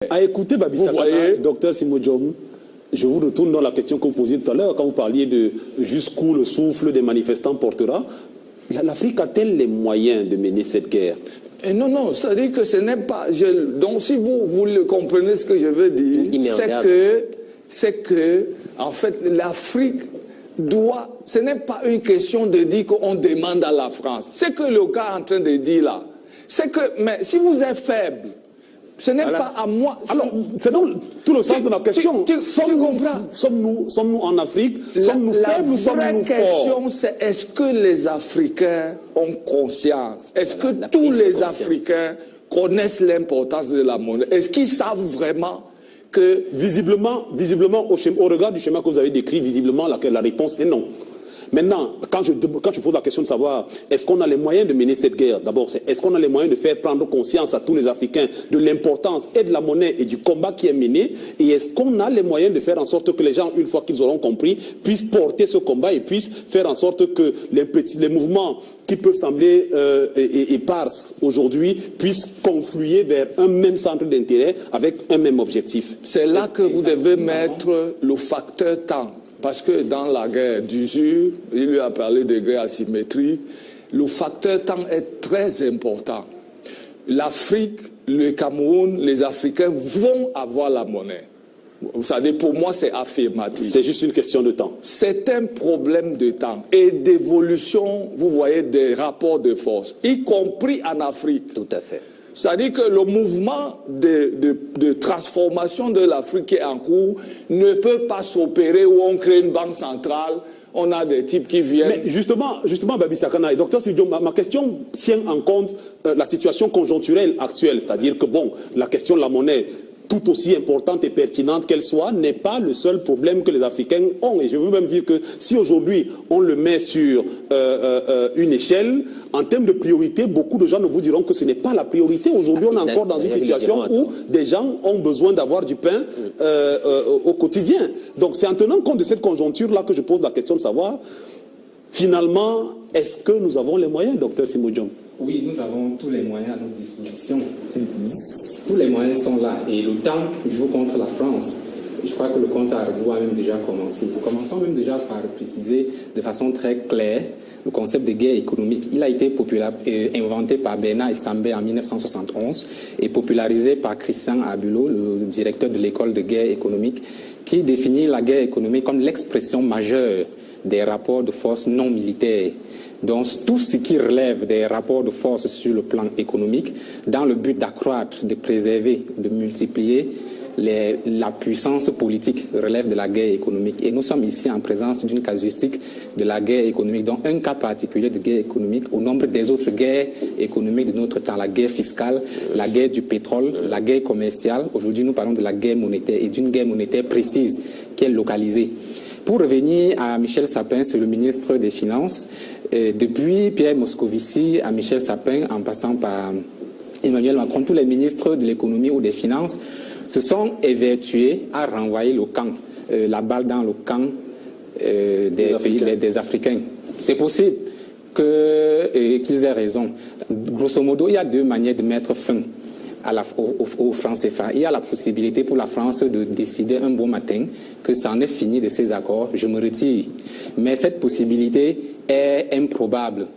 À écouter Babissa Kana, docteur Simodjom, je vous retourne dans la question que vous posiez tout à l'heure quand vous parliez de jusqu'où le souffle des manifestants portera. L'Afrique a-t-elle les moyens de mener cette guerre? Non, non, ça dit que ce n'est pas... donc si vous le comprenez ce que je veux dire, c'est que, en fait, l'Afrique doit... Ce n'est pas une question de dire qu'on demande à la France. C'est que le cas est en train de dire là, c'est que, mais si vous êtes faible, ce n'est pas à moi. Alors, c'est donc tout le sens de la question. Sommes-nous en Afrique? Sommes-nous faibles ou sommes-nous forts? La vraie question, c'est est-ce que les Africains ont conscience? Est-ce que tous les Africains connaissent l'importance de la monnaie? Est-ce qu'ils savent vraiment que... Visiblement, au regard du schéma que vous avez décrit, visiblement, la réponse est non. Maintenant, quand je pose la question de savoir est-ce qu'on a les moyens de mener cette guerre, d'abord, est-ce qu'on a les moyens de faire prendre conscience à tous les Africains de l'importance et de la monnaie et du combat qui est mené, et est-ce qu'on a les moyens de faire en sorte que les gens, une fois qu'ils auront compris, puissent porter ce combat et puissent faire en sorte que les mouvements qui peuvent sembler éparses aujourd'hui puissent confluer vers un même centre d'intérêt avec un même objectif? C'est là que vous devez mettre le facteur temps. Parce que dans la guerre d'usure, il lui a parlé de guerre asymétrique, le facteur temps est très important. L'Afrique, le Cameroun, les Africains vont avoir la monnaie. Vous savez, pour moi, c'est affirmatif. C'est juste une question de temps. C'est un problème de temps et d'évolution, vous voyez, des rapports de force, y compris en Afrique. Tout à fait. C'est-à-dire que le mouvement de transformation de l'Afrique qui est en cours ne peut pas s'opérer où on crée une banque centrale, on a des types qui viennent... Mais justement Babissa Kana et docteur Sildio, ma question tient en compte la situation conjoncturelle actuelle, c'est-à-dire que bon, la question de la monnaie, tout aussi importante et pertinente qu'elle soit, n'est pas le seul problème que les Africains ont. Et je veux même dire que si aujourd'hui on le met sur une échelle, en termes de priorité, beaucoup de gens ne vous diront que ce n'est pas la priorité. Aujourd'hui, on est encore dans une situation où des gens ont besoin d'avoir du pain au quotidien. Donc c'est en tenant compte de cette conjoncture-là que je pose la question de savoir, finalement, est-ce que nous avons les moyens, docteur Simodjom? Oui, nous avons tous les moyens à notre disposition. Tous les moyens sont là. Et le temps joue contre la France. Je crois que le compte à rebours a même déjà commencé. Commençons même déjà par préciser de façon très claire le concept de guerre économique. Il a été inventé par Bernard Essambé en 1971 et popularisé par Christian Abulot, le directeur de l'école de guerre économique, qui définit la guerre économique comme l'expression majeure des rapports de force non militaires. Donc tout ce qui relève des rapports de force sur le plan économique, dans le but d'accroître, de préserver, de multiplier la puissance politique relève de la guerre économique. Et nous sommes ici en présence d'une casuistique de la guerre économique, dont un cas particulier de guerre économique au nombre des autres guerres économiques de notre temps, la guerre fiscale, la guerre du pétrole, la guerre commerciale. Aujourd'hui, nous parlons de la guerre monétaire et d'une guerre monétaire précise qui est localisée. Pour revenir à Michel Sapin, c'est le ministre des Finances. Depuis Pierre Moscovici à Michel Sapin, en passant par Emmanuel Macron, tous les ministres de l'économie ou des finances se sont évertués à renvoyer le camp, la balle dans le camp des Africains. C'est possible qu'ils aient raison. Grosso modo, il y a deux manières de mettre fin aux francs CFA. Il y a la possibilité pour la France de décider un beau matin que ça en est fini de ces accords, je me retire. Mais cette possibilité est improbable.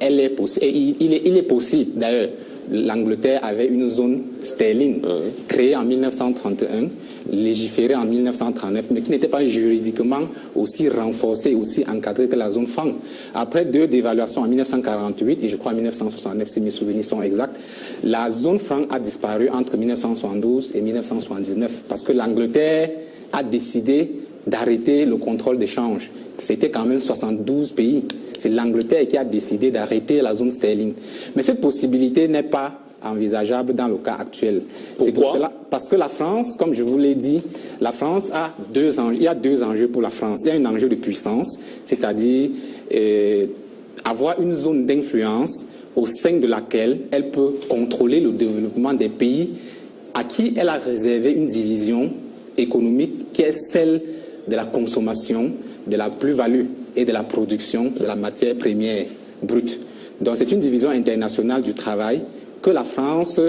Elle est possible. Et il est possible, d'ailleurs, l'Angleterre avait une zone sterling créée en 1931, légiférée en 1939, mais qui n'était pas juridiquement aussi renforcée, aussi encadrée que la zone franc. Après deux dévaluations en 1948 et je crois en 1969, si mes souvenirs sont exacts, la zone franc a disparu entre 1972 et 1979 parce que l'Angleterre a décidé d'arrêter le contrôle d'échange. C'était quand même 72 pays. C'est l'Angleterre qui a décidé d'arrêter la zone sterling. Mais cette possibilité n'est pas envisageable dans le cas actuel. Pourquoi? Parce que la France, comme je vous l'ai dit, la France a deux enjeux. Il y a deux enjeux pour la France. Il y a un enjeu de puissance, c'est-à-dire avoir une zone d'influence au sein de laquelle elle peut contrôler le développement des pays à qui elle a réservé une division économique qui est celle de la consommation, de la plus-value et de la production de la matière première brute. Donc c'est une division internationale du travail que la France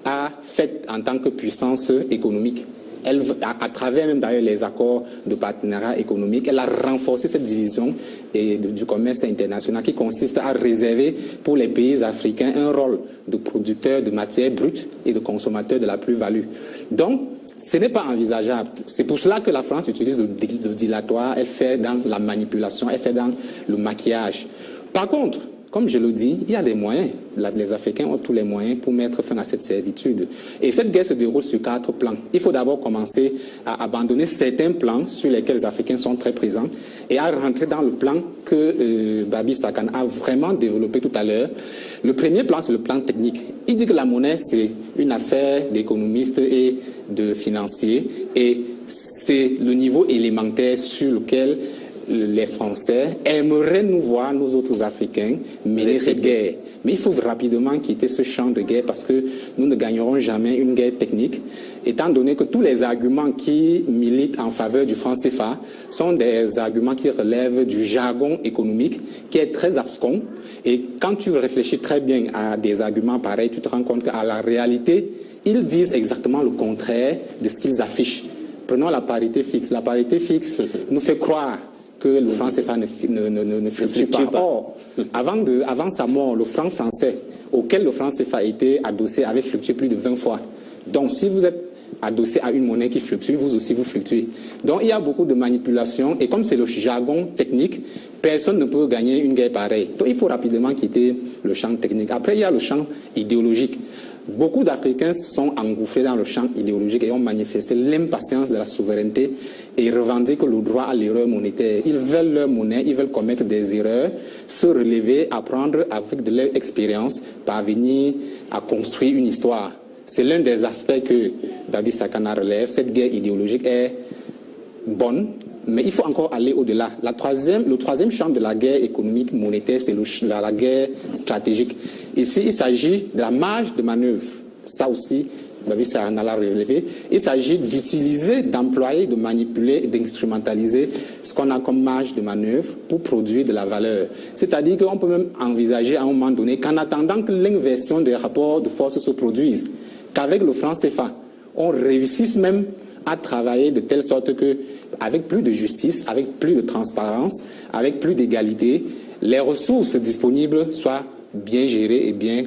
a fait en tant que puissance économique. Elle, à travers même d'ailleurs les accords de partenariat économique, elle a renforcé cette division du commerce international qui consiste à réserver pour les pays africains un rôle de producteur de matières brutes et de consommateur de la plus-value. Donc, ce n'est pas envisageable. C'est pour cela que la France utilise le dilatoire, elle fait dans la manipulation, elle fait dans le maquillage. Par contre, comme je le dis, il y a des moyens. Les Africains ont tous les moyens pour mettre fin à cette servitude. Et cette guerre se déroule sur 4 plans. Il faut d'abord commencer à abandonner certains plans sur lesquels les Africains sont très présents et à rentrer dans le plan que Babi Sakana a vraiment développé tout à l'heure. Le premier plan, c'est le plan technique. Il dit que la monnaie, c'est une affaire d'économistes et de financiers. Et c'est le niveau élémentaire sur lequel les Français aimeraient nous voir, nous autres Africains, mener cette guerre. Mais il faut rapidement quitter ce champ de guerre parce que nous ne gagnerons jamais une guerre technique, étant donné que tous les arguments qui militent en faveur du franc CFA sont des arguments qui relèvent du jargon économique, qui est très abscon. Et quand tu réfléchis très bien à des arguments pareils, tu te rends compte qu'à la réalité, ils disent exactement le contraire de ce qu'ils affichent. Prenons la parité fixe. La parité fixe nous fait croire que le franc CFA ne fluctue pas. Or, avant sa mort, le franc français auquel le franc CFA a été adossé avait fluctué plus de 20 fois. Donc, si vous êtes adossé à une monnaie qui fluctue, vous aussi vous fluctuez. Donc, il y a beaucoup de manipulations et comme c'est le jargon technique, personne ne peut gagner une guerre pareille. Donc, il faut rapidement quitter le champ technique. Après, il y a le champ idéologique. Beaucoup d'Africains sont engouffrés dans le champ idéologique et ont manifesté l'impatience de la souveraineté et revendiquent le droit à l'erreur monétaire. Ils veulent leur monnaie, ils veulent commettre des erreurs, se relever, apprendre avec de leur expérience, parvenir à construire une histoire. C'est l'un des aspects que Babi Sakana relève. Cette guerre idéologique est bonne, mais il faut encore aller au-delà. Le troisième champ de la guerre économique monétaire, c'est la guerre stratégique. Ici, il s'agit de la marge de manœuvre. Ça aussi, Babi Sakana l'a relevé. Il s'agit d'utiliser, d'employer, de manipuler et d'instrumentaliser ce qu'on a comme marge de manœuvre pour produire de la valeur. C'est-à-dire qu'on peut même envisager à un moment donné qu'en attendant que l'inversion des rapports de force se produise, qu'avec le franc CFA, on réussisse même à travailler de telle sorte que, avec plus de justice, avec plus de transparence, avec plus d'égalité, les ressources disponibles soient bien gérées et bien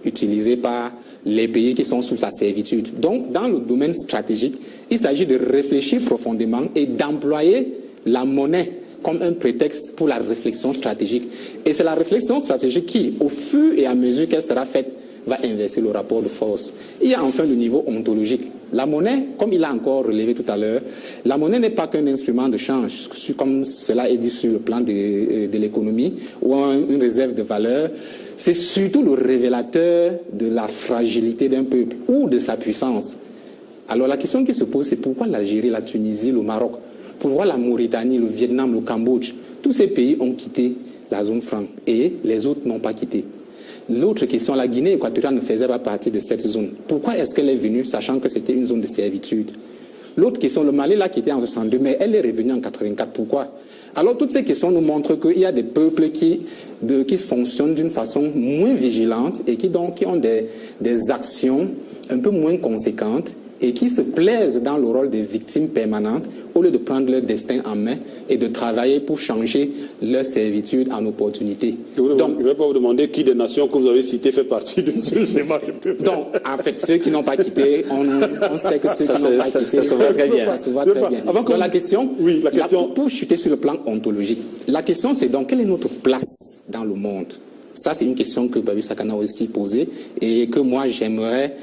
utilisées par les pays qui sont sous la servitude. Donc, dans le domaine stratégique, il s'agit de réfléchir profondément et d'employer la monnaie comme un prétexte pour la réflexion stratégique. Et c'est la réflexion stratégique qui, au fur et à mesure qu'elle sera faite, va inverser le rapport de force. Il y a enfin le niveau ontologique. La monnaie, comme il a encore relevé tout à l'heure, la monnaie n'est pas qu'un instrument de change, comme cela est dit sur le plan de l'économie, ou une réserve de valeur. C'est surtout le révélateur de la fragilité d'un peuple ou de sa puissance. Alors la question qui se pose, c'est pourquoi l'Algérie, la Tunisie, le Maroc, pourquoi la Mauritanie, le Vietnam, le Cambodge, tous ces pays ont quitté la zone franc et les autres n'ont pas quitté. L'autre question, la Guinée équatoriale ne faisait pas partie de cette zone. Pourquoi est-ce qu'elle est venue, sachant que c'était une zone de servitude? L'autre question, le Mali l'a quitté en 62, mais elle est revenue en 84. Pourquoi? Alors, toutes ces questions nous montrent qu'il y a des peuples qui fonctionnent d'une façon moins vigilante et qui ont des actions un peu moins conséquentes et qui se plaisent dans le rôle des victimes permanentes au lieu de prendre leur destin en main et de travailler pour changer leur servitude en opportunité. Donc, je ne vais pas vous demander qui des nations que vous avez citées fait partie de ce schéma. Donc, en fait, ceux qui n'ont pas quitté, on sait que ceux qui n'ont pas quitté, ça se voit très bien. Ça se voit très bien. Donc, la question, pour chuter sur le plan ontologique, la question c'est donc quelle est notre place dans le monde? Ça, c'est une question que Babi Sakana a aussi posée et que moi, j'aimerais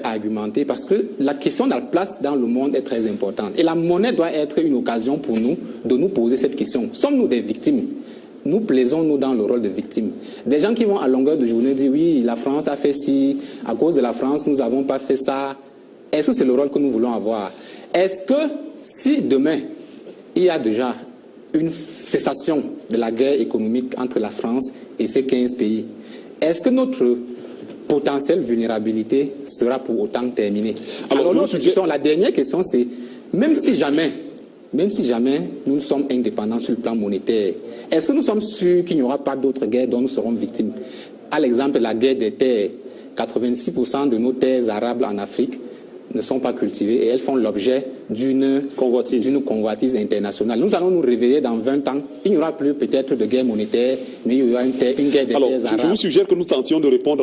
argumenter parce que la question de la place dans le monde est très importante. Et la monnaie doit être une occasion pour nous de nous poser cette question. Sommes-nous des victimes? Nous plaisons-nous dans le rôle de victime? Des gens qui vont à longueur de journée dire oui, la France a fait ci, à cause de la France, nous n'avons pas fait ça. Est-ce que c'est le rôle que nous voulons avoir? Est-ce que si demain, il y a déjà une cessation de la guerre économique entre la France et ces 15 pays, est-ce que notre potentielle vulnérabilité sera pour autant terminée? Alors la dernière question, c'est même si jamais nous sommes indépendants sur le plan monétaire, est-ce que nous sommes sûrs qu'il n'y aura pas d'autres guerres dont nous serons victimes? À l'exemple de la guerre des terres, 86% de nos terres arables en Afrique ne sont pas cultivées et elles font l'objet d'une convoitise internationale. Nous allons nous réveiller dans 20 ans. Il n'y aura plus peut-être de guerre monétaire, mais il y aura une guerre des terres arabes. Je vous suggère que nous tentions de répondre